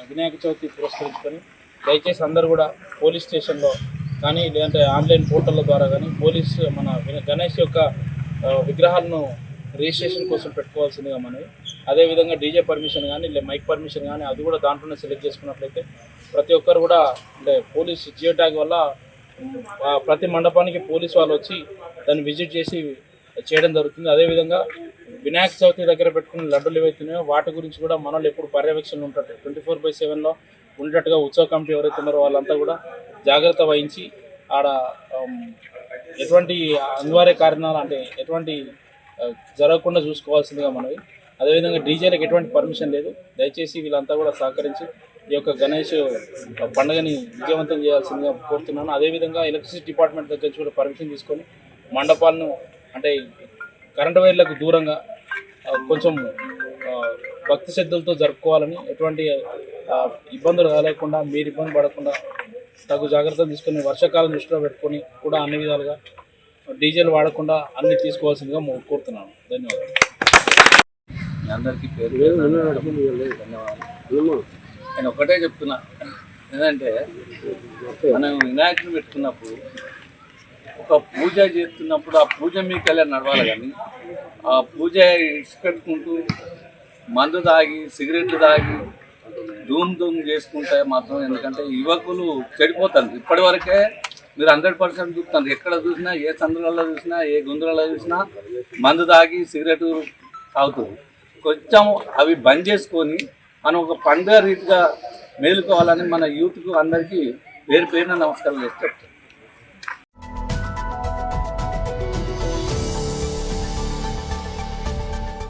వినాయక చవితి పురస్కరించుకొని దయచేసి అందరూ కూడా పోలీస్ స్టేషన్లో కానీ లేదంటే ఆన్లైన్ పోర్టల్ల ద్వారా కానీ మన గణేష్ యొక్క విగ్రహాలను రిజిస్ట్రేషన్ కోసం పెట్టుకోవాల్సిందిగా మనవి. అదేవిధంగా డీజే పర్మిషన్ కానీ మైక్ పర్మిషన్ కానీ అది కూడా దాంట్లోనే సెలెక్ట్ చేసుకున్నట్లయితే ప్రతి ఒక్కరు కూడా అంటే పోలీస్ జియో ట్యాగ్ వల్ల ప్రతి మండపానికి పోలీస్ వాళ్ళు వచ్చి దాన్ని విజిట్ చేసి చేయడం జరుగుతుంది. అదేవిధంగా వినాయక చవితి దగ్గర పెట్టుకున్న లడ్డూలు ఏవైతున్నాయో వాటి గురించి కూడా మనలో ఎప్పుడు పర్యవేక్షణ ఉంటారు 24/7లో ఉండేటట్టుగా ఉత్సవ కమిటీ ఎవరైతే ఉన్నారో వాళ్ళంతా కూడా జాగ్రత్త వహించి ఆడ ఎటువంటి అనివార్య కారణాలు అంటే ఎటువంటి జరగకుండా చూసుకోవాల్సిందిగా మనవి. అదేవిధంగా డీజేలకు ఎటువంటి పర్మిషన్ లేదు. దయచేసి వీళ్ళంతా కూడా సహకరించి ఈ యొక్క గణేష్ పండుగని విజయవంతం చేయాల్సిందిగా కోరుతున్నాను. అదేవిధంగా ఎలక్ట్రిసిటీ డిపార్ట్మెంట్ దగ్గర నుంచి కూడా పర్మిషన్ తీసుకొని మండపాలను అంటే కరెంటు వైర్లకు దూరంగా కొంచెం భక్తి శ్రద్ధలతో జరుపుకోవాలని, ఎటువంటి ఇబ్బందులు కలగకుండా మీరు ఇబ్బంది పడకుండా తగు జాగ్రత్తలు తీసుకొని వర్షాకాలం దృష్టిలో పెట్టుకొని కూడా అన్ని విధాలుగా డీజేలు వాడకుండా అన్ని తీసుకోవాల్సిందిగా కోరుతున్నాను. ధన్యవాదాలు. అందరికీ పేరు ధన్యవాదాలు. నేను ఒకటే చెప్తున్నా, ఏంటంటే మనం వినాయకుడిని పెట్టుకున్నప్పుడు ఒక పూజ చేస్తున్నప్పుడు ఆ పూజ మీకు వెళ్ళి నడవాలి, కానీ ఆ పూజ ఇచ్చిపెట్టుకుంటూ మందు తాగి సిగరెట్లు తాగి ధూమ్ చేసుకుంటే మాత్రం, ఎందుకంటే యువకులు చెడిపోతారు. ఇప్పటి వరకే మీరు 100% చూస్తారు. ఎక్కడ చూసినా, ఏ చంద్రులలో చూసినా, ఏ గుందులలో చూసినా మందు తాగి సిగరెట్ తాగుతుంది. కొంచెం అవి బంద్ చేసుకొని మనం ఒక పండుగ రీతిగా మేలుకోవాలని మన యూత్కు అందరికీ పేరు పేరున నమస్కారం చేసి చెప్తాను.